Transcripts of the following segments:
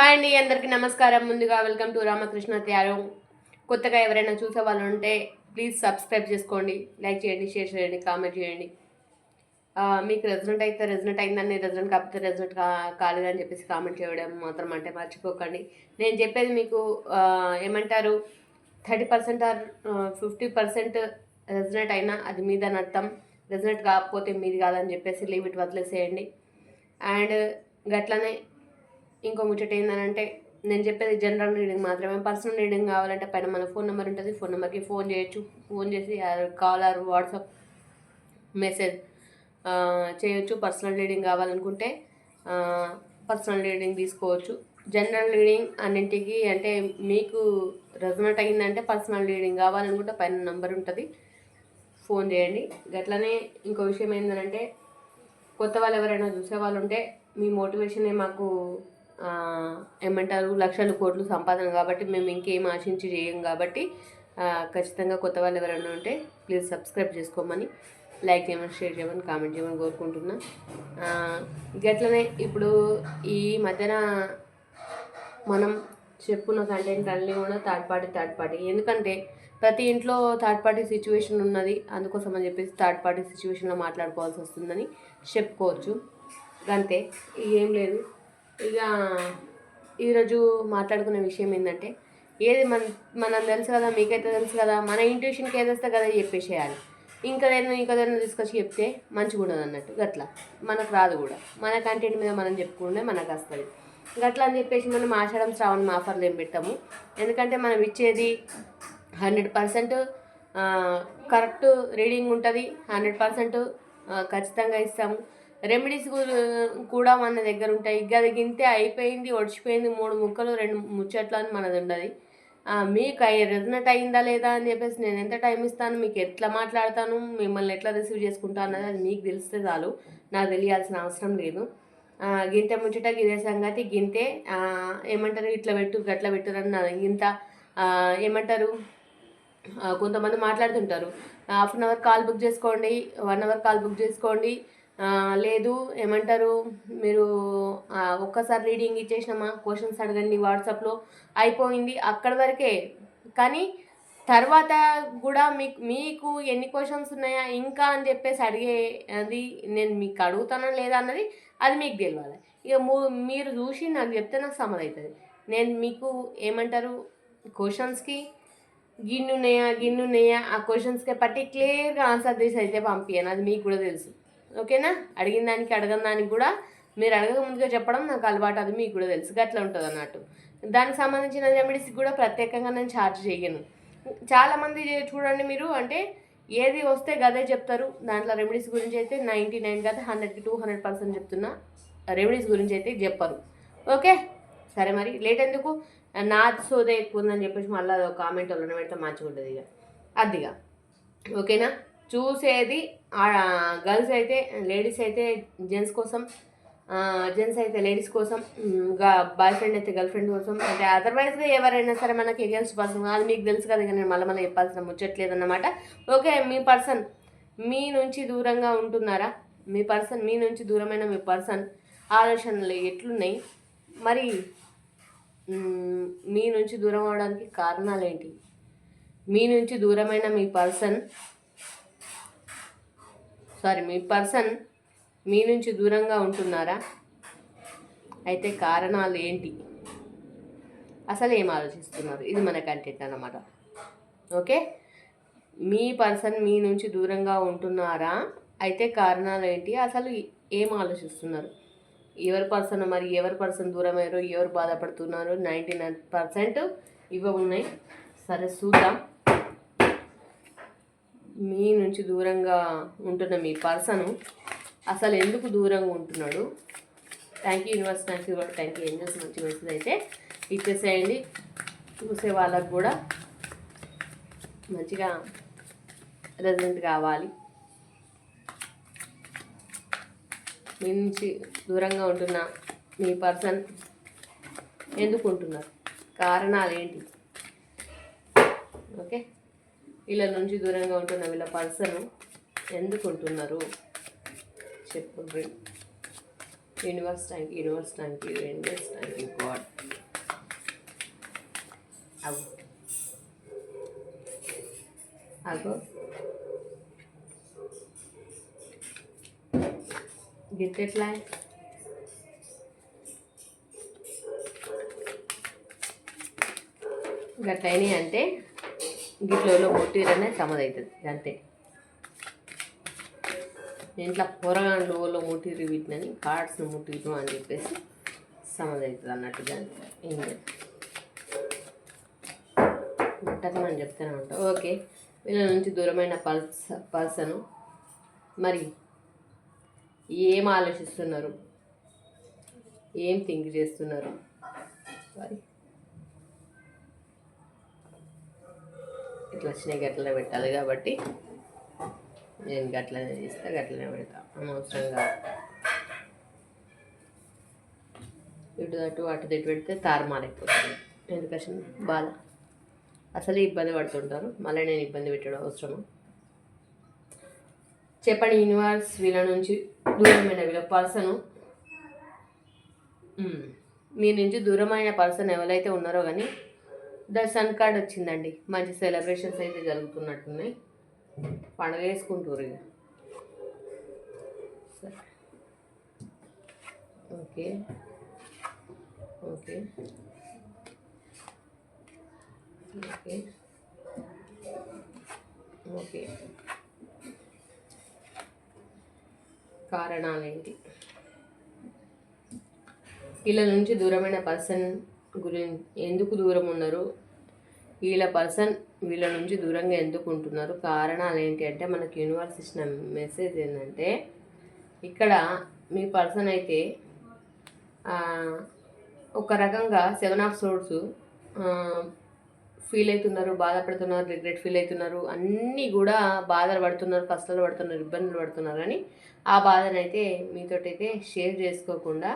Hi అండి, అందరికీ నమస్కారం. ముందుగా వెల్కమ్ టు రామకృష్ణ త్యారో. కొత్తగా ఎవరైనా చూసే వాళ్ళు ఉంటే ప్లీజ్ సబ్స్క్రైబ్ చేసుకోండి, లైక్ చేయండి, షేర్ చేయండి, కామెంట్ చేయండి. మీకు రెజనెంట్ అయితే రెజనెంట్ అయిందని, రెజనెంట్ కాకపోతే రెజనెంట్ కాలేదని చెప్పేసి కామెంట్ చేయడం మాత్రం అంటే మర్చిపోకండి. నేను చెప్పేది మీకు ఏమంటారు 30% ఆర్ 50% రెజనెంట్ అయినా అది మీదని అర్థం. రెజనెంట్ కాకపోతే మీది కాదని చెప్పేసి లీవ్ ఇట్ వదిలేసేయండి. అండ్ గట్లనే ఇంకో ముచ్చట ఏంటంటే, నేను చెప్పేది జనరల్ రీడింగ్ మాత్రమే. పర్సనల్ రీడింగ్ కావాలంటే పైన మన ఫోన్ నెంబర్ ఉంటుంది, ఫోన్ నెంబర్కి ఫోన్ చేయొచ్చు. ఫోన్ చేసి కాల్ ఆర్ వాట్సాప్ మెసేజ్ చేయొచ్చు. పర్సనల్ రీడింగ్ కావాలనుకుంటే పర్సనల్ రీడింగ్ తీసుకోవచ్చు. జనరల్ రీడింగ్ అన్నింటికి అంటే మీకు రెజొనేట్ అయ్యిందంటే పర్సనల్ రీడింగ్ కావాలనుకుంటే పైన నెంబర్ ఉంటుంది, ఫోన్ చేయండి. గట్లనే ఇంకో విషయం ఏంటంటే, కొత్త వాళ్ళు ఎవరైనా చూసే వాళ్ళు ఉంటే మీ మోటివేషనే మాకు ఏమంటారు లక్షలు కోట్లు సంపాదన కాబట్టి మేము ఇంకేం ఆశించి చేయం కాబట్టి ఖచ్చితంగా కొత్త వాళ్ళు ఎవరైనా ఉంటే ప్లీజ్ సబ్స్క్రైబ్ చేసుకోమని, లైక్ చేయమని, షేర్ చేయమని, కామెంట్ చేయమని కోరుకుంటున్నా. గట్లనే ఇప్పుడు ఈ మధ్యన మనం చెప్పుకున్న కంటెంట్ అన్నీ కూడా థర్డ్ పార్టీ ఎందుకంటే ప్రతి ఇంట్లో థర్డ్ పార్టీ సిచ్యువేషన్ ఉన్నది. అందుకోసం అని చెప్పేసి థర్డ్ పార్టీ సిచ్యువేషన్లో మాట్లాడుకోవాల్సి వస్తుందని చెప్పుకోవచ్చు. అంతే, ఏం లేదు. ఇక ఈరోజు మాట్లాడుకునే విషయం ఏంటంటే, ఏది మనం తెలుసు కదా, మీకైతే తెలుసు కదా, మన ఇంట్యూషన్కి ఏదొస్తే కదా చెప్పేసేయాలి. ఇంకదైనా తీసుకొచ్చి చెప్తే మంచిగా ఉండదు అన్నట్టు. గట్లా మనకు రాదు కూడా. మన కంటెంట్ మీద మనం చెప్పుకుంటే మనకు వస్తుంది. గట్లా అని చెప్పేసి మనం ఆషాఢం శ్రావణం ఆఫర్లు ఏం పెట్టాము. ఎందుకంటే మనం ఇచ్చేది 100% కరెక్ట్ రీడింగ్ ఉంటుంది, 100% ఖచ్చితంగా ఇస్తాము. రెమెడీస్ కూడా మన దగ్గర ఉంటాయి. గది గింతే అయిపోయింది, ఒడిచిపోయింది, 3 ముక్కలు 2 ముచ్చట్లు అని మనది ఉండదు. మీకు రెజొనేట్ అయిందా లేదా అని చెప్పేసి నేను ఎంత టైం ఇస్తాను, మీకు ఎట్లా మాట్లాడతాను, మిమ్మల్ని ఎట్లా రిసీవ్ చేసుకుంటాను అన్నది అది మీకు తెలిస్తే చాలు, నాకు తెలియాల్సిన అవసరం లేదు. గింతే ముచ్చట, గిదే సంగతి, గింతే ఏమంటారు ఇట్లా పెట్టు గట్లా పెట్టు అన్న ఇంత ఏమంటారు. కొంతమంది మాట్లాడుతుంటారు, half an hour call book చేసుకోండి, 1 అవర్ కాల్ బుక్ చేసుకోండి, లేదు ఏమంటారు మీరు ఒక్కసారి రీడింగ్ ఇచ్చేసినామా, క్వశ్చన్స్ అడగండి వాట్సాప్లో, అయిపోయింది అక్కడి వరకే. కానీ తర్వాత కూడా మీకు ఎన్ని క్వశ్చన్స్ ఉన్నాయా ఇంకా అని చెప్పేసి అడిగేది నేను మీకు అడుగుతానా లేదా అన్నది అది మీకు తెలియాలి. ఇక మీరు చూసి నాకు చెప్తే నాకు సమ్మతి అవుతుంది. నేను మీకు ఏమంటారు క్వశ్చన్స్కి గిన్నున్నాయా ఆ క్వశ్చన్స్కి పర్టిక్యులర్గా ఆన్సర్ చేసి అయితే పంపించాను, అది మీకు కూడా తెలుసు. ఓకేనా, అడిగిన దానికి అడగని దానికి కూడా మీరు అడగక ముందుగా చెప్పడం నాకు అలవాటు, అది మీకు కూడా తెలుసు. గట్లా ఉంటుంది అన్నట్టు. దానికి సంబంధించిన రెమెడీస్కి కూడా ప్రత్యేకంగా నేను ఛార్జ్ చేయను. చాలామంది చూడండి మీరు అంటే ఏది వస్తే గదే చెప్తారు. దాంట్లో రెమెడీస్ గురించి అయితే 99 కదా 100కి 200% చెప్తున్నా, రెమెడీస్ గురించి అయితే చెప్పరు. ఓకే సరే, మరి లేట్ ఎందుకు, నాది సోదే ఎక్కువ ఉందని చెప్పేసి మళ్ళీ కామెంట్ వాళ్ళని పెడితే మంచిగా ఉంటుంది ఇక అదిగా. ఓకేనా, చూసేది గర్ల్స్ అయితే లేడీస్ అయితే జెంట్స్ కోసం, జెంట్స్ అయితే లేడీస్ కోసం, బాయ్ ఫ్రెండ్ అయితే గర్ల్ ఫ్రెండ్ కోసం, అంటే అదర్వైజ్గా ఎవరైనా సరే మనకి ఎగెన్స్ట్ పర్సన్, అది మీకు తెలుసు కదా, ఇక నేను మళ్ళీ చెప్పాల్సిన ముచ్చట్లేదన్నమాట. ఓకే, మీ పర్సన్ మీ నుంచి దూరంగా ఉంటున్నారా, మీ పర్సన్ మీ నుంచి దూరమైన మీ పర్సన్ ఆలోచనలు ఎట్లున్నాయి, మరి మీ నుంచి దూరం అవడానికి కారణాలు ఏంటి, మీ నుంచి దూరమైన మీ పర్సన్ మీ నుంచి దూరంగా ఉంటున్నారా, అయితే కారణాలు ఏంటి, అసలు ఏం ఆలోచిస్తున్నారు, ఇది మన కంటెంట్ అన్నమాట. ఓకే, మీ పర్సన్ మీ నుంచి దూరంగా ఉంటున్నారా, అయితే కారణాలు ఏంటి, అసలు ఏం ఆలోచిస్తున్నారు, ఎవరి పర్సన్ దూరమయ్యారో, ఎవరు బాధపడుతున్నారో 99% ఇవి ఉన్నాయి. సరే చూద్దాం. మీ నుంచి దూరంగా ఉంటున్న మీ పర్సను అసలు ఎందుకు దూరంగా ఉంటున్నాడు. Thank you universe, thank you angels, మంచి మెసేజ్ అయితే ఇచ్చేసేయండి. చూసే వాళ్ళకు కూడా మంచిగా రెజల్ట్ కావాలి. మీ నుంచి దూరంగా ఉంటున్న మీ పర్సన్ ఎందుకు ఉంటున్నారు, కారణాలు ఏంటి. ఓకే, వీళ్ళ నుంచి దూరంగా ఉంటున్న వీళ్ళ పర్సన్ ఎందుకు ఉంటున్నారు చెప్పండి. Universe thank you, angels thank you, God. అవు అగో గిట్టెట్లా గట్లయినాయి అంటే గిట్లో ముట్టిరనే సమదవుతుంది అంతే. ఇంట్లో పొరగాండ్లో ముట్టిరు వీటిని కార్డ్స్ను ముట్టిరు అని చెప్పేసి సమదవుతుంది అన్నట్టు. దానికి ఏం ముట్టకమని చెప్తూనే ఉంటాం. ఓకే, వీళ్ళ నుంచి దూరమైన పర్సను మరి ఏం ఆలోచిస్తున్నారు, ఏం థింక్ చేస్తున్నారు? సారీ, ఇట్లా వచ్చినాయి గట్లనే పెట్టాలి కాబట్టి నేను గట్లనే చేస్తా, గట్లనే పెడతా. అనవసరంగా ఇటు అటు అటు తిట్టు పెడితే తారుమారైపోతుంది. ఎందుకని బాధ, అసలు ఇబ్బంది పడుతుంటారు, మళ్ళీ నేను ఇబ్బంది పెట్టడం అవసరమా? చెప్పండి యూనివర్స్. వీళ్ళ నుంచి దూరమైన వీళ్ళ పర్సను, మీ నుంచి దూరమైన పర్సన్ ఎవరైతే ఉన్నారో కానీ ద సన్ కార్డ్ వచ్చిందండి. మంచి సెలబ్రేషన్స్ అయితే జరుగుతున్నట్టున్నాయి, పండుగ వేసుకుంటారు ఇక. సరే, ఓకే ఓకే ఓకే ఓకే. కారణాలేంటి? వీళ్ళ నుంచి దూరమైన పర్సన్ గురించి ఎందుకు దూరం ఉన్నారు, వీళ్ళ పర్సన్ వీళ్ళ నుంచి దూరంగా ఎందుకు ఉంటున్నారు, కారణాలు ఏంటి అంటే మనకి యూనివర్స్ ఇచ్చిన మెసేజ్ ఏంటంటే, ఇక్కడ మీ పర్సన్ అయితే ఒక రకంగా 7 ఆఫ్ సోర్డ్స్ ఫీల్ అవుతున్నారు, బాధపడుతున్నారు, రిగ్రెట్ ఫీల్ అవుతున్నారు, అన్నీ కూడా బాధలు పడుతున్నారు, కష్టాలు పడుతున్నారు, ఇబ్బందులు పడుతున్నారు. కానీ ఆ బాధనైతే మీతోటైతే షేర్ చేసుకోకుండా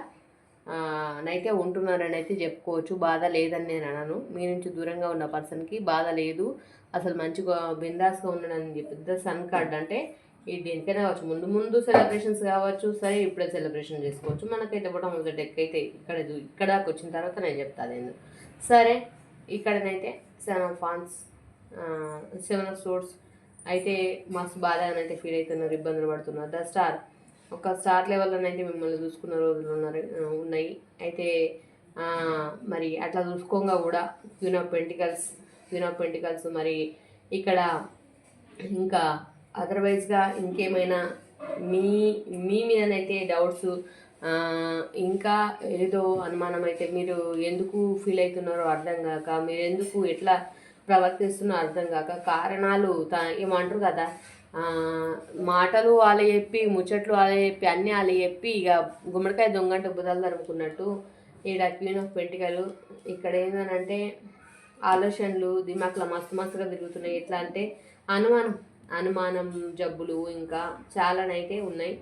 నైతే ఉంటున్నారని అయితే చెప్పుకోవచ్చు. బాధ లేదని నేను అనను. మీ నుంచి దూరంగా ఉన్న పర్సన్కి బాధ లేదు, అసలు మంచిగా బిందాస్గా ఉన్నాడని పెద్ద సన్ కార్డ్. అంటే ఈ దేనికైనా కావచ్చు, ముందు ముందు సెలబ్రేషన్స్ కావచ్చు, సరే ఇప్పుడే సెలబ్రేషన్ చేసుకోవచ్చు. మనకైతే మొదటి డెక్ అయితే ఇక్కడ దాకా వచ్చిన తర్వాత నేను చెప్తాను నేను. సరే, ఇక్కడనైతే 7 ఆఫ్ వాండ్స్, 7 ఆఫ్ సోర్డ్స్ అయితే మస్తు బాధగానైతే ఫీల్ అవుతున్నారు, ఇబ్బందులు పడుతున్నారు. ద స్టార్, ఒక స్టార్ లెవెల్లోనైతే మిమ్మల్ని చూసుకున్న రోజులు ఉన్నాయి. అయితే మరి అట్లా చూసుకోగా కూడా క్వీన్ ఆఫ్ పెంటికల్స్ మరి ఇక్కడ ఇంకా అదర్వైజ్గా ఇంకేమైనా మీ మీదనైతే డౌట్స్, ఇంకా ఏదో అనుమానం అయితే మీరు ఎందుకు ఫీల్ అవుతున్నారో అర్థం కాక, మీరు ఎందుకు ఎట్లా ప్రవర్తిస్తున్నారో అర్థం కాక, కారణాలు ఏమంటారు కదా, మాటలు వాళ్ళు చెప్పి, ముచ్చట్లు వాళ్ళు చెప్పి, అన్నీ వాళ్ళు చెప్పి ఇక గుమ్మడికాయ దొంగంటే బుధాలు తరుముకున్నట్టు ఈడ క్వీన్ ఆఫ్ పెంటికలు. ఇక్కడ ఏంటంటే ఆలోచనలు దిమాక్లో మస్తుగా తిరుగుతున్నాయి. ఎట్లా అంటే అనుమానం జబ్బులు ఇంకా చాలానైతే ఉన్నాయి.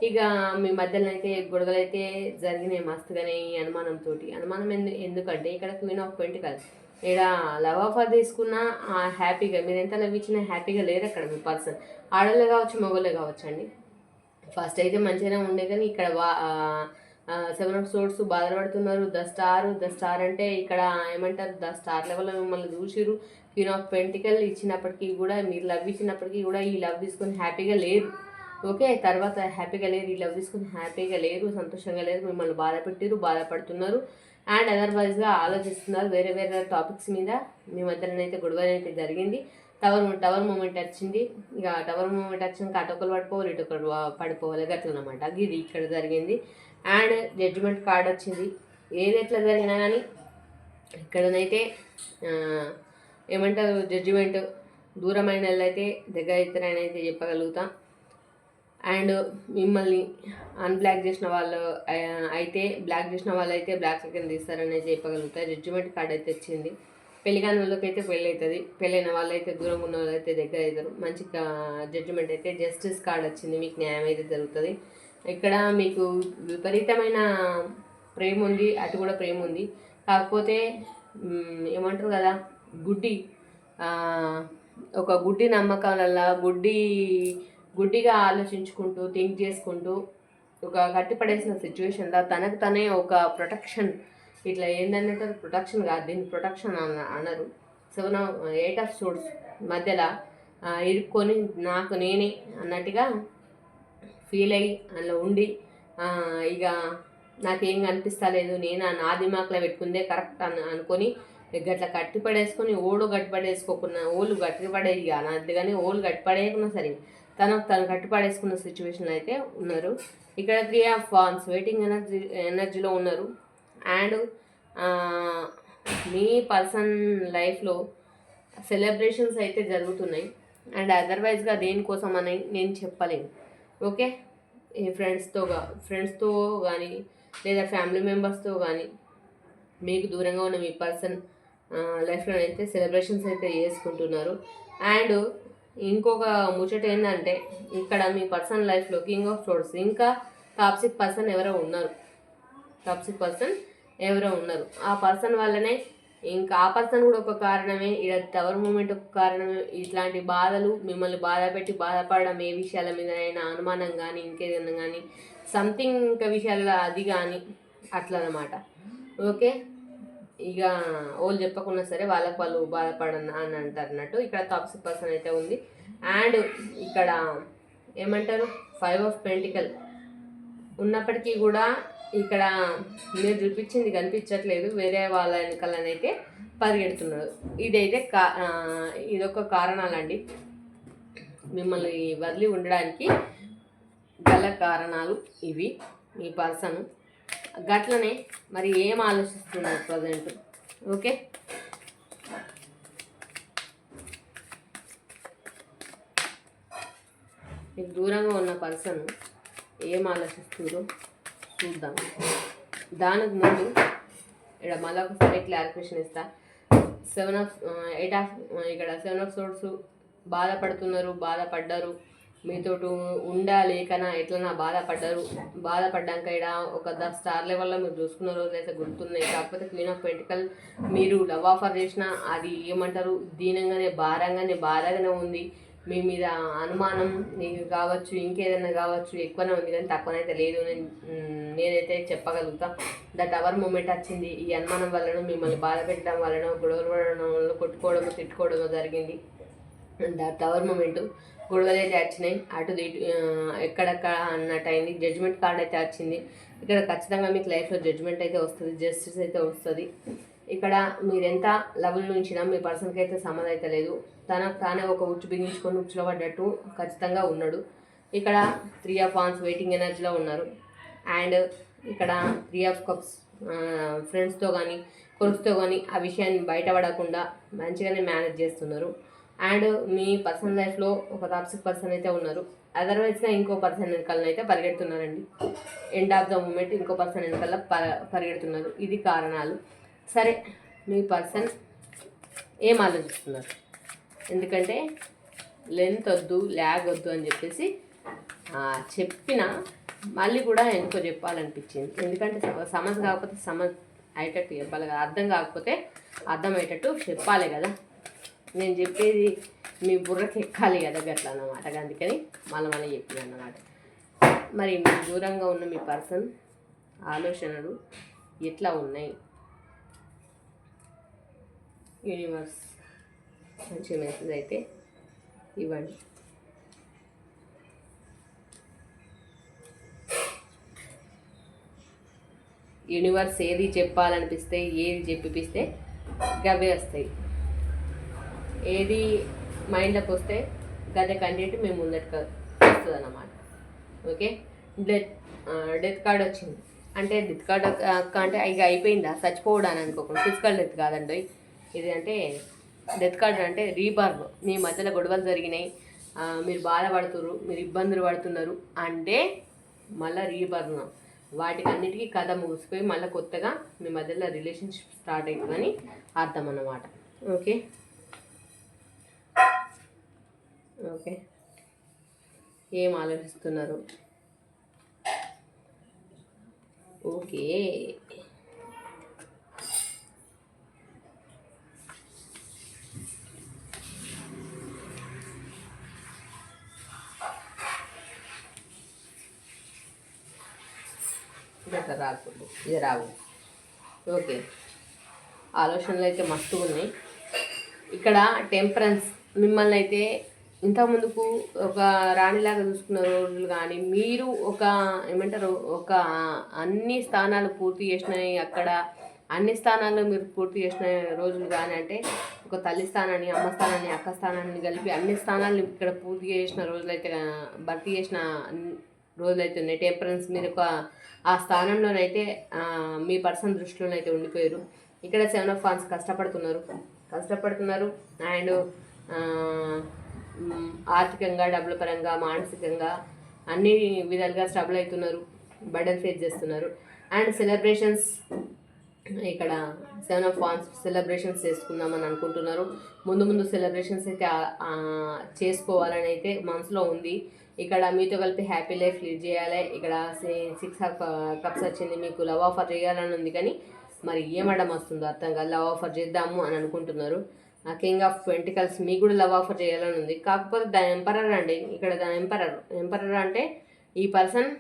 ఇక మీ మధ్యలో అయితే గొడవలు అయితే జరిగినాయి మస్తుగానే ఈ అనుమానం ఎందుకంటే ఇక్కడ క్వీన్ ఆఫ్ పెంటికల్స్, ఇక్కడ లవ్ ఆఫర్ తీసుకున్నా హ్యాపీగా, మీరు ఎంత లవ్ ఇచ్చినా హ్యాపీగా లేరు అక్కడ మీ పర్సన్. ఆడవాళ్ళే కావచ్చు, మగవాళ్ళే కావచ్చు అండి. ఫస్ట్ అయితే మంచిగానే ఉండే కానీ ఇక్కడ 7 ఆఫ్ సోర్డ్స్ బాధపడుతున్నారు. ద స్టార్ అంటే ఇక్కడ ఏమంటారు, ద స్టార్ లెవెల్లో మిమ్మల్ని చూసిరు. క్వీన్ ఆఫ్ పెంటికల్ ఇచ్చినప్పటికీ కూడా, మీరు లవ్ ఇచ్చినప్పటికీ కూడా ఈ లవ్ తీసుకొని హ్యాపీగా లేరు. ఓకే, తర్వాత హ్యాపీగా లేరు, ఈ లవ్ తీసుకొని హ్యాపీగా లేరు, సంతోషంగా లేరు, మిమ్మల్ని బాధపడుతున్నారు. అండ్ అదర్వైజ్గా ఆలోచిస్తున్నారు వేరే వేరే టాపిక్స్ మీద. మీ మధ్యలోనైతే గొడవ అయితే జరిగింది. టవర్ మూమెంట్ వచ్చింది. ఇక టవర్ మూమెంట్ వచ్చినాక అటొకరు పడిపోవాలి, ఇటొకరు పడిపోవాలి, గట్లనమాట. ఇది ఇక్కడ జరిగింది. అండ్ జడ్జిమెంట్ కార్డ్ వచ్చింది. ఏది ఎట్లా జరిగినా కానీ ఇక్కడనైతే ఏమంటారు, జడ్జిమెంట్ దూరమైన వాళ్ళైతే దగ్గర అవుతారని అయితే చెప్పగలుగుతాం. అండ్ మిమ్మల్ని అన్బ్లాక్ చేసిన వాళ్ళు అయితే బ్లాక్ కింద తీస్తారని అయితే చెప్పగలుగుతారు. జడ్జిమెంట్ కార్డ్ అయితే వచ్చింది. పెళ్లి కాని వాళ్ళకి అయితే పెళ్ళి అవుతుంది, పెళ్ళైన వాళ్ళైతే దూరంగా ఉన్న వాళ్ళు అయితే దగ్గర అవుతారు. మంచి జడ్జిమెంట్ అయితే జస్టిస్ కార్డ్ వచ్చింది, మీకు న్యాయం అయితే జరుగుతుంది. ఇక్కడ మీకు విపరీతమైన ప్రేమ ఉంది, అటు కూడా ప్రేమ ఉంది. కాకపోతే ఏమంటారు కదా, ఒక గుడ్డి నమ్మకాలల్లా గుడ్డిగా ఆలోచించుకుంటూ థింక్ చేసుకుంటూ ఒక కట్టిపడేసిన సిచ్యువేషన్లో తనకు తనే ఒక ప్రొటెక్షన్, ఇట్లా ఏంటంటే ప్రొటెక్షన్ కాదు, దీన్ని ప్రొటెక్షన్ అనరు, ఎయిట్ ఆఫ్ సోర్స్ మధ్యలో ఇరుక్కొని నాకు నేనే అన్నట్టుగా ఫీల్ అయ్యి అందులో ఉండి ఇక నాకేం కనిపిస్తలేదు, నేను నా దిమాక్లో పెట్టుకుందే కరెక్ట్ అనుకొని గట్ల కట్టిపడేసుకొని గట్టిపడేసుకోకున్నా గట్టిపడేది కాదు అందుకని గట్టిపడేయకున్నా సరే తను కట్టిపడేసుకున్న సిచ్యువేషన్లో అయితే ఉన్నారు. ఇక్కడ 3 ఆఫ్ వాన్స్ వెయిటింగ్ ఎనర్జీలో ఉన్నారు. అండ్ మీ పర్సన్ లైఫ్లో సెలబ్రేషన్స్ అయితే జరుగుతున్నాయి. అండ్ అదర్వైజ్గా దేనికోసం అని నేను చెప్పలేను. ఓకే, ఈ ఫ్రెండ్స్తో కానీ లేదా ఫ్యామిలీ మెంబర్స్తో కానీ మీకు దూరంగా ఉన్న మీ పర్సన్ లైఫ్లో అయితే సెలబ్రేషన్స్ అయితే చేసుకుంటున్నారు. అండ్ ఇంకొక ముచ్చట ఏంటంటే ఇక్కడ మీ పర్సన్ లైఫ్లో కింగ్ ఆఫ్ సోర్స్ ఇంకా టాక్సిక్ పర్సన్ ఎవరో ఉన్నారు. ఆ పర్సన్ వల్లనే ఇంకా ఆ పర్సన్ కూడా ఒక కారణమే, ఇక్కడ టవర్ మూమెంట్ ఒక కారణమే. ఇట్లాంటి బాధలు మిమ్మల్ని బాధపడడం ఏ విషయాల మీదనైనా అనుమానం కానీ ఇంకేదైనా కానీ సంథింగ్ ఇంకా విషయాల్లో అది కానీ అట్లా అన్నమాట. ఓకే, ఇక వాళ్ళు చెప్పకుండా సరే వాళ్ళు బాధపడను అని అంటారు అన్నట్టు. ఇక్కడ టాక్సిక్ పర్సన్ అయితే ఉంది. అండ్ ఇక్కడ ఏమంటారు 5 ఆఫ్ పెంటికల్ ఉన్నప్పటికీ కూడా ఇక్కడ మీరు చూపించింది కనిపించట్లేదు, వేరే వాళ్ళ వెనకాలనైతే పరిగెడుతున్నారు. ఇదొక కారణాలండి మిమ్మల్ని వదిలి ఉండడానికి గల కారణాలు ఇవి. మీ పర్సన్ గట్లనే మరి ఏం ఆలోచిస్తున్నారు ప్రజెంట్? ఓకే, మీకు దూరంగా ఉన్న పర్సన్ ఏం ఆలోచిస్తుందో చూద్దాం. దానికి ముందు ఇక్కడ మళ్ళీ ఒకసారి క్లారిఫికేషన్ ఇస్తా. 7 ఆఫ్ సోర్స్ బాధపడ్డారు, మీతో ఉండాలేకనా ఎట్లనా బాధపడ్డాక ఇక్కడ ఒక స్టార్ లెవెల్లో మీరు చూసుకున్న రోజులు అయితే గుర్తున్నాయి. కాకపోతే క్వీన్ ఆఫ్ పెంటికల్ మీరు లవ్ ఆఫర్ చేసినా అది ఏమంటారు భారంగానే బాధగానే ఉంది. మీ మీద అనుమానం నీకు కావచ్చు, ఇంకేదైనా కావచ్చు, ఎక్కువనే ఉంది కానీ తక్కువనైతే లేదు. నేనైతే చెప్పగలుగుతా. ద టవర్ మూమెంట్ వచ్చింది. ఈ అనుమానం వలన మిమ్మల్ని బాధ పెట్టడం వలన గొడవలు పడడం వలన కొట్టుకోవడము తిట్టుకోవడము జరిగింది. ద టవర్ మూమెంట్ గొడవలు అయితే వచ్చినాయి. అటు ఎక్కడెక్కడ అన్నట్టు అయింది. జడ్జ్మెంట్ కార్డ్ అయితే వచ్చింది. ఇక్కడ ఖచ్చితంగా మీకు లైఫ్లో జడ్జ్మెంట్ అయితే వస్తుంది, జస్టిస్ అయితే వస్తుంది. ఇక్కడ మీరెంత లెవెల్ నుంచినా మీ పర్సన్కి అయితే సంబంధం అయితే లేదు. తానే ఒక ఉచ్చు బిగించుకొని ఉచ్చులో పడ్డట్టు ఖచ్చితంగా ఉన్నాడు. ఇక్కడ 3 ఆఫ్ వాన్స్ వెయిటింగ్ ఎనర్జీలో ఉన్నారు. అండ్ ఇక్కడ 3 ఆఫ్ కప్స్ ఫ్రెండ్స్తో కానీ కొలుసుతో కానీ ఆ విషయాన్ని బయటపడకుండా మంచిగానే మేనేజ్ చేస్తున్నారు. అండ్ మీ పర్సనల్ లైఫ్లో ఒక టాక్సిక్ పర్సన్ అయితే ఉన్నారు. అదర్వైజ్గా ఇంకో పర్సన్ వెనకాల అయితే పరిగెడుతున్నారండి. ఎండ్ ఆఫ్ ద మూమెంట్ ఇంకో పర్సన్ వెనకాల పరిగెడుతున్నారు. ఇది కారణాలు. సరే, మీ పర్సన్ ఏం ఆలోచిస్తున్నారు? ఎందుకంటే లెంత్ వద్దు, ల్యాగ్ వద్దు అని చెప్పేసి చెప్పిన మళ్ళీ కూడా ఎందుకో చెప్పాలనిపించింది. ఎందుకంటే సమస్య కాకపోతే సమస్య అయ్యేటట్టు చెప్పాలి కదా, అర్థం కాకపోతే అర్థమయ్యేటట్టు చెప్పాలి కదా. నేను చెప్పేది మీ బుర్రకి ఎక్కాలి కదా, గట్లా అన్నమాట. అందుకని మళ్ళీ చెప్పిన అన్నమాట. మరి మీ దూరంగా ఉన్న మీ పర్సన్ ఆలోచనలు ఎట్లా ఉన్నాయి? యూనివర్స్ మంచి మెసేజ్ అయితే ఇవ్వండి. యూనివర్స్ ఏది చెప్పాలనిపిస్తే, ఏది చెప్పిపిస్తే గవే వస్తాయి. ఏది మైండ్లోకి వస్తే గదే కంటెంట్ మేము ముందటికి వస్తుంది అన్నమాట. ఓకే, డెత్ కార్డ్ వచ్చింది అంటే డెత్ కార్డ్ అంటే ఇక అయిపోయిందా చచ్చిపోవడానికి అనుకోకుండా, ఫిజికల్ డెత్ కాదండి ఇది. అంటే డెత్ కార్డ్ అంటే రీబర్న్. మీ మధ్యలో గొడవలు జరిగినాయి, మీరు బాధపడుతున్నారు, మీరు ఇబ్బందులు పడుతున్నారు అంటే మళ్ళీ రీబర్న్. వాటికి అన్నిటికీ కథ ముగిసిపోయి మళ్ళీ కొత్తగా మీ మధ్యలో రిలేషన్షిప్ స్టార్ట్ అవుతుందని అర్థం అన్నమాట. ఓకే ఓకే, ఏం ఆలోచిస్తున్నారు? ఓకే, ఇట్లా రాకూడదు, ఇది రావు. ఓకే, ఆలోచనలు అయితే మస్తుగా ఉన్నాయి. ఇక్కడ టెంపరెన్స్ మిమ్మల్ని అయితే ఇంతకుముందుకు ఒక రాణిలాగా చూసుకున్న రోజులు కానీ మీరు ఒక ఏమంటారు ఒక అన్ని స్థానాలు పూర్తి చేసినాయి అక్కడ అన్ని స్థానాల్లో మీరు పూర్తి చేసిన రోజులు కానీ అంటే ఒక తల్లి స్థానాన్ని అమ్మ స్థానాన్ని అక్క స్థానాన్ని కలిపి అన్ని స్థానాలను ఇక్కడ పూర్తి చేసిన రోజులైతే భర్తీ చేసిన రోజులైతే ఉన్నాయి. టెంపరెన్స్ మీరు ఒక ఆ స్థానంలోనైతే మీ పర్సన్ దృష్టిలోనైతే ఉండిపోయారు. ఇక్కడ 7 ఆఫ్ వాండ్స్ కష్టపడుతున్నారు అండ్ ఆర్థికంగా డబ్బుల పరంగా మానసికంగా అన్ని విధాలుగా స్ట్రగుల్ అవుతున్నారు, బర్డెన్ ఫేస్ చేస్తున్నారు. అండ్ సెలబ్రేషన్స్ ఇక్కడ 7 ఆఫ్ వాండ్స్ సెలబ్రేషన్స్ చేసుకుందామని అనుకుంటున్నారు. ముందు సెలబ్రేషన్స్ అయితే చేసుకోవాలని అయితే మనసులో ఉంది. ఇక్కడ మీతో కలిపి హ్యాపీ లైఫ్ లీడ్ చేయాలి. ఇక్కడ 6 ఆఫ్ కప్స్ వచ్చింది, మీకు లవ్ ఆఫర్ చేయాలని ఉంది కానీ మరి ఏమడం వస్తుందో అర్థం కాదు. లవ్ ఆఫర్ చేద్దాము అని అనుకుంటున్నారు. కింగ్ ఆఫ్ పెంటికల్స్ మీకు కూడా లవ్ ఆఫర్ చేయాలని ఉంది. కాకపోతే ద ఎంపరర్ అండి, ఇక్కడ ద ఎంపరర్ అంటే ఈ పర్సన్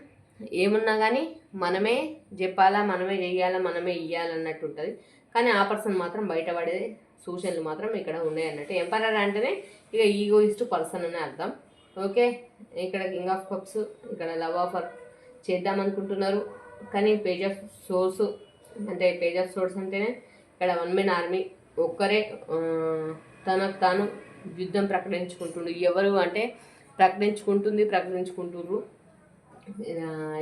ఏమున్నా కానీ మనమే చెప్పాలా, మనమే చెయ్యాలా, మనమే ఇవ్వాలన్నట్టు ఉంటుంది. కానీ ఆ పర్సన్ మాత్రం బయటపడే సూచనలు మాత్రం ఇక్కడ ఉన్నాయి అన్నట్టు. ఎంపరర్ అంటేనే ఇక ఈగోయిస్ట్ పర్సన్ అనే అర్థం. ఓకే, ఇక్కడ కింగ్ ఆఫ్ కప్స్, ఇక్కడ లవ్ ఆఫర్ చేద్దామనుకుంటున్నారు కానీ పేజ్ ఆఫ్ సోర్స్ అంటేనే ఇక్కడ 1 మెన్ ఆర్మీ ఒక్కరే తనకు తాను యుద్ధం ప్రకటించుకుంటుండ్రు. ఎవరు అంటే ప్రకటించుకుంటుర్రు.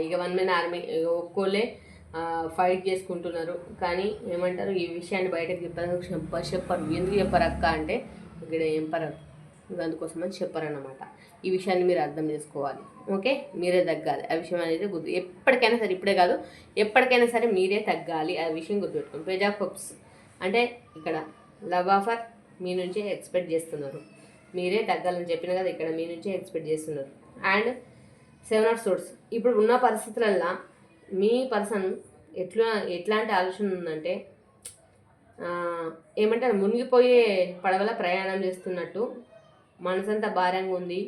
ఇక 1 మెన్ ఆర్మీ ఒక్కోళ్ళే ఫైట్ చేసుకుంటున్నారు. కానీ ఏమంటారు, ఈ విషయాన్ని బయటకు చెప్పరు. ఎందుకు చెప్పరు అక్క అంటే ఇక్కడ ఎంపరర్, అందుకోసమని చెప్పరన్నమాట. ఈ విషయాన్ని మీరు అర్థం చేసుకోవాలి. ఓకే, మీరే తగ్గాలి ఆ విషయం అనేది ఎప్పటికైనా సరే, ఇప్పుడే కాదు ఎప్పటికైనా సరే మీరే తగ్గాలి ఆ విషయం గుర్తుపెట్టుకోండి. పేజ్ ఆఫ్ కప్స్ అంటే ఇక్కడ లవ్ ఆఫర్ మీ నుంచే ఎక్స్పెక్ట్ చేస్తున్నారు. మీరే తగ్గాలని చెప్పిన కదా, ఇక్కడ మీ నుంచే ఎక్స్పెక్ట్ చేస్తున్నారు. అండ్ 7 ఆఫ్ సోర్స్, ఇప్పుడు ఉన్న పరిస్థితులల్లో మీ పర్సన్ ఎట్లాంటి ఆలోచన ఉందంటే ఏమంటారు, మునిగిపోయే పడవల ప్రయాణం చేస్తున్నట్టు మనసంతా భారంగా ఉంది,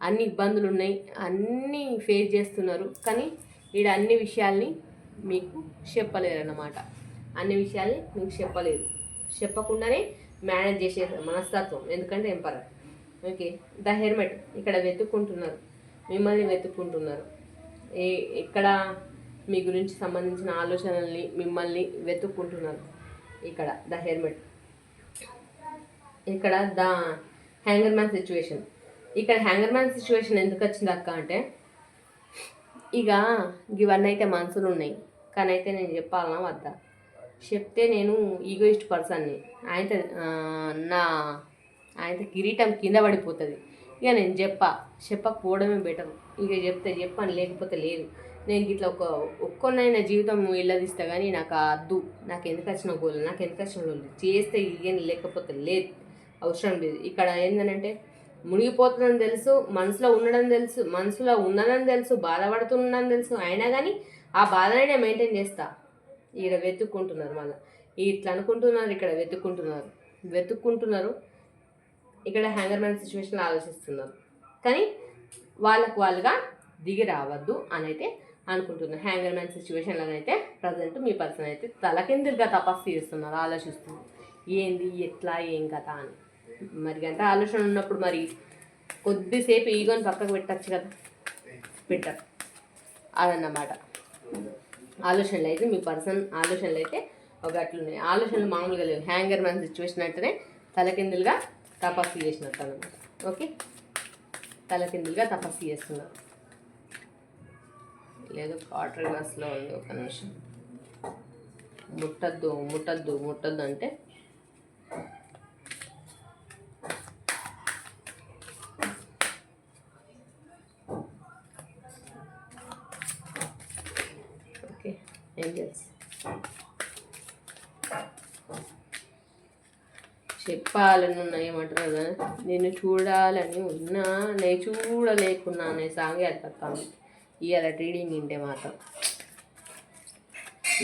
అన్ని ఇబ్బందులు ఉన్నాయి, అన్నీ ఫేస్ చేస్తున్నారు. కానీ వీడు అన్ని విషయాల్ని మీకు చెప్పలేరన్నమాట. అన్ని విషయాల్ని మీకు చెప్పకుండానే మేనేజ్ చేసే మనస్తత్వం, ఎందుకంటే ఎంపరర్. ఓకే, ద హెర్మెట్, ఇక్కడ మిమ్మల్ని వెతుక్కుంటున్నారు. ఇక్కడ మీ గురించి సంబంధించిన ఆలోచనల్ని మిమ్మల్ని వెతుక్కుంటున్నారు. ఇక్కడ ద హెర్మెట్, ఇక్కడ ద హ్యాంగర్ మ్యాన్ సిచ్యువేషన్. ఇక్కడ హ్యాంగర్ మ్యాన్ సిచ్యువేషన్ ఎందుకు వచ్చింది అక్క అంటే, ఇక ఇవన్నీ అయితే మనసులు ఉన్నాయి కానీ అయితే నేను చెప్పాలన్నా వద్దా, చెప్తే నేను ఈగోయిస్ట్ పర్సన్ని, ఆయనతో కిరీటం కింద పడిపోతుంది. ఇక నేను చెప్పకపోవడమే బెటర్. ఇక చెప్తే చెప్పాను, లేకపోతే లేదు. నేను ఇట్లా ఒక్కొన్నైనా జీవితం వెళ్ళదిస్తా కానీ నాకు అద్దు, నాకు ఎందుకు వచ్చిన గోల్, నాకు ఎందుకు వచ్చిన గోల్ చేస్తే ఇయ్యని, లేకపోతే లేదు, అవసరం లేదు. ఇక్కడ ఏంటంటే మునిగిపోతుందని తెలుసు, మనసులో ఉన్నదని తెలుసు, బాధపడుతున్నదని తెలుసు, అయినా కానీ ఆ బాధనైనా మెయింటైన్ చేస్తా. ఇక్కడ వెతుక్కుంటున్నారు, మళ్ళీ ఇట్లా అనుకుంటున్నారు, ఇక్కడ వెతుక్కుంటున్నారు. ఇక్కడ హ్యాంగర్ మ్యాన్ సిచ్యువేషన్లో ఆలోచిస్తున్నారు కానీ వాళ్ళుగా దిగి రావద్దు అని అయితే అనుకుంటున్నారు. హ్యాంగర్ మ్యాన్ సిచ్యువేషన్లోనైతే ప్రజెంట్ మీ పర్సన్ అయితే తలకిందులుగా తపస్సు చేస్తున్నారు, ఆలోచిస్తున్నారు ఏంది ఎట్లా ఏం కథ అని. మరి గంట ఆలోచన ఉన్నప్పుడు మరి కొద్దిసేపు ఈగోని పక్కకు పెట్టచ్చు కదా, పెట్టరు. అదన్నమాట ఆలోచనలు అయితే, మీ పర్సన్ ఆలోచనలు అయితే ఒక అట్లున్నాయి. ఆలోచనలు మామూలుగా లేవు. హ్యాంగర్ మ్యాన్ సిచ్యువేషన్ అంటేనే తలకిందులుగా తపస్సు చేసినట్టు అనమాట. ఓకే, తలకిందులుగా తపస్సు చేస్తున్నారు. లేదు వాటర్ గ్లాస్లో ఉంది, ఒక నిమిషం. ముట్టద్దు అంటే ఓకే, ఏంజల్స్ చెప్పాలని ఉన్నాయి ఏమంటారు కదా, నేను చూడాలని ఉన్నా నేను చూడలేకున్నా అనే సాంగే అర్థం. ఇవాళ రీడింగ్ వింటే మాత్రం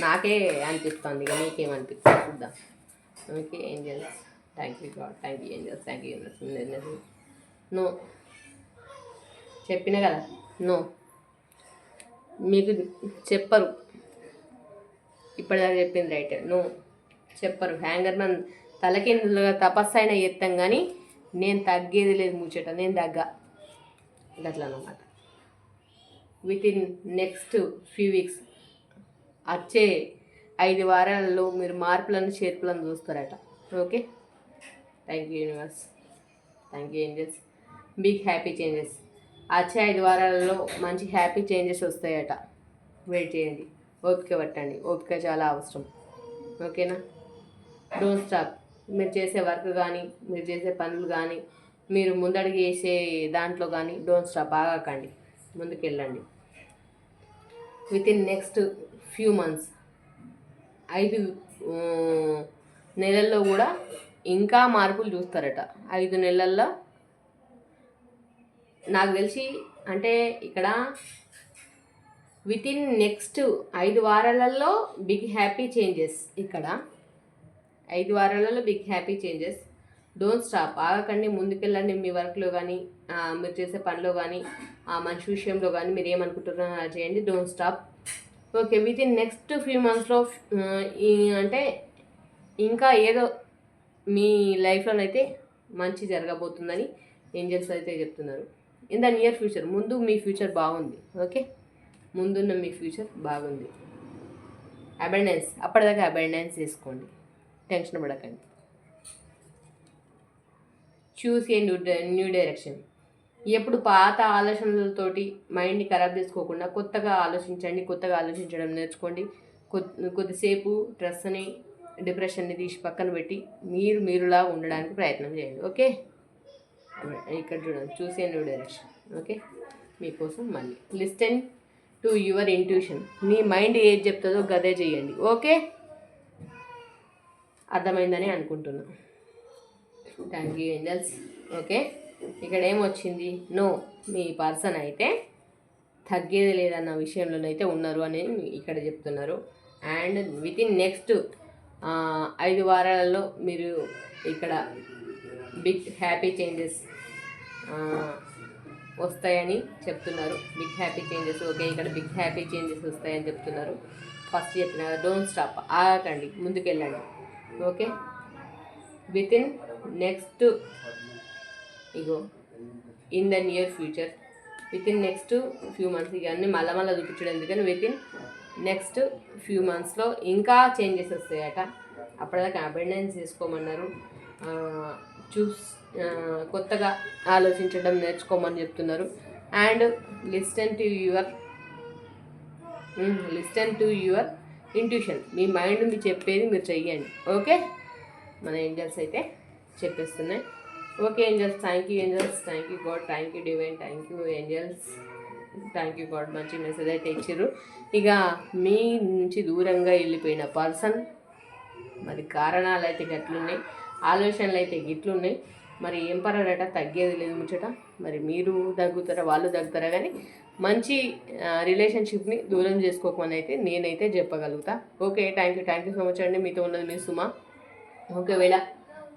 నాకే అనిపిస్తుంది, ఇక మీకేమనిపిస్తుంది చూద్దాం. Okay angels, thank you God, thank you angels, thank you universe. No చెప్పిన కదా, నో మీకు చెప్పరు. ఇప్పటిదాకా చెప్పింది రైట్, నో చెప్పరు. హ్యాంగర్ మ్యాన్ తలకిందులుగా తపస్సు అయినా ఎత్తాం కానీ నేను తగ్గేది లేదు ముచ్చట, నేను తగ్గ అట్లా అన్నమాట. Within next few weeks వచ్చే 5 వారాలలో మీరు మార్పులను చేర్పులను చూస్తారట. Okay, thank you universe, thank you angels. Big happy changes వచ్చే 5 వారాలలో మంచి హ్యాపీ చేంజెస్ వస్తాయట. వెయిట్ చేయండి, ఓపిక పట్టండి, ఓపిక చాలా అవసరం. ఓకేనా? Don't stop. మీరు చేసే వర్క్ కానీ, మీరు చేసే పనులు కానీ, మీరు ముందడుగు వేసే దాంట్లో కానీ డోంట్ స్టాప్, ఆగకండి, ముందుకెళ్ళండి. Within next few months 5 నెలల్లో కూడా ఇంకా మార్పులు చూస్తారట. 5 నెలల్లో నాకు తెలిసి అంటే ఇక్కడ విత్ ఇన్ నెక్స్ట్ 5 వారాలలో బిగ్ హ్యాపీ చేంజెస్. ఇక్కడ 5 వారాలలో big happy changes. Don't stop, ఆగకండి, ముందుకెళ్ళండి. మీ వర్క్లో కానీ, మీరు చేసే పనిలో కానీ, ఆ మనిషి విషయంలో కానీ మీరు ఏమనుకుంటున్నారో అలా చేయండి. Don't stop. Okay, within next few మంత్స్లో అంటే ఇంకా ఏదో మీ లైఫ్లోనైతే మంచి జరగబోతుందని ఏంజల్స్ అయితే చెప్తున్నారు. ఇన్ ద నియర్ ఫ్యూచర్, ముందు మీ ఫ్యూచర్ బాగుంది. ఓకే, ముందున్న మీ ఫ్యూచర్ బాగుంది. అబెండెన్స్, అప్పటిదాకా అబెండెన్స్ చేసుకోండి, టెన్షన్ పడకండి. చూస్ ఏ న్యూ డైరెక్షన్. ఎప్పుడు పాత ఆలోచనలతోటి మైండ్ని ఖరాబ్ చేసుకోకుండా కొత్తగా ఆలోచించండి, కొత్తగా ఆలోచించడం నేర్చుకోండి. కొద్దిసేపు స్ట్రెస్ని, డిప్రెషన్ని తీసి పక్కన పెట్టి మీరులా ఉండడానికి ప్రయత్నం చేయండి. ఓకే, ఇక్కడ చూడండి, చూసే న్యూ డైరెక్షన్. ఓకే, మీకోసం మళ్ళీ లిస్టెన్ టు యువర్ ఇంట్యూషన్. మీ మైండ్ ఏది చెప్తుందో గదే చేయండి. ఓకే, అర్థమైందని అనుకుంటున్నాను. Thank you angels. ఓకే, ఇక్కడ ఏమొచ్చింది? నో, మీ పర్సన్ అయితే తగ్గేది లేదన్న విషయంలోనైతే ఉన్నారు అని ఇక్కడ చెప్తున్నారు. అండ్ విత్ ఇన్ నెక్స్ట్ 5 వారాలలో మీరు ఇక్కడ బిగ్ హ్యాపీ చేంజెస్ వస్తాయని చెప్తున్నారు. Big happy changes. ఓకే, ఇక్కడ బిగ్ హ్యాపీ చేంజెస్ వస్తాయని చెప్తున్నారు. ఫస్ట్ చెప్తున్నారు, డోంట్ స్టాప్, ఆగకండి, ముందుకెళ్ళండి. Okay, within next in the near future, within next few months, ఇవన్నీ మళ్ళీ చూపించడం ఎందుకని విత్ ఇన్ నెక్స్ట్ ఫ్యూ మంత్స్లో ఇంకా చేంజెస్ వస్తాయట. అప్పటిదాకా అబెండెన్స్ చేసుకోమన్నారు. కొత్తగా ఆలోచించడం నేర్చుకోమని చెప్తున్నారు. And listen to your intuition. మీ మైండ్ మీ చెప్పేది మీరు చెయ్యండి. ఓకే, మన ఏంజల్స్ అయితే చెప్పేస్తున్నాయి. Okay angels, thank you angels, thank you God, thank you divine, thank you angels, thank you god. మంచి మెసేజ్ అయితే ఇచ్చారు. ఇక మీ నుంచి దూరంగా వెళ్ళిపోయిన పర్సన్ మరి కారణాలు అయితే గట్లున్నాయి, ఆలోచనలు అయితే గిట్లున్నాయి. మరి ఏం పర్వాలేట, తగ్గేది లేదు ముచ్చట. మరి మీరు తగ్గుతారా, వాళ్ళు తగ్గుతారా, కానీ మంచి రిలేషన్షిప్ని దూరం చేసుకోకమని అయితే నేనైతే చెప్పగలుగుతా. Okay, thank you so much అండి. మీతో ఉన్నది మీ సుమ. ఒకవేళ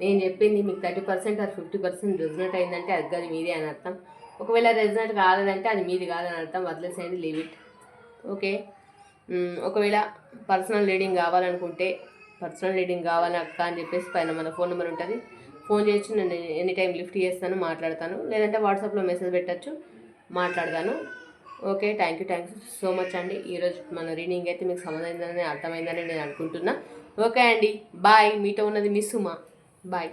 నేను చెప్పింది మీకు 30% ఆర్ 50% రెజనేట్ అయిందంటే అది మీదే అని అర్థం. ఒకవేళ రెజనేట్ కాలేదంటే అది మీది కాదని అర్థం. వదిలేసేయండి, లీవ్ ఇట్. ఓకే, ఒకవేళ పర్సనల్ రీడింగ్ కావాలనుకుంటే పర్సనల్ రీడింగ్ కావాలి అక్క అని చెప్పేసి పైన మన ఫోన్ నెంబర్ ఉంటుంది, ఫోన్ చేయొచ్చు. నేను ఎనీ టైం లిఫ్ట్ చేస్తాను, మాట్లాడతాను. లేదంటే వాట్సాప్లో మెసేజ్ పెట్టచ్చు, మాట్లాడతాను. Okay, thank you so much అండి. ఈరోజు మన రీడింగ్ అయితే మీకు అర్థమైందని నేను అనుకుంటున్నా. ఓకే అండి, బాయ్. మీతో ఉన్నది మీ సుమ. బాయ్.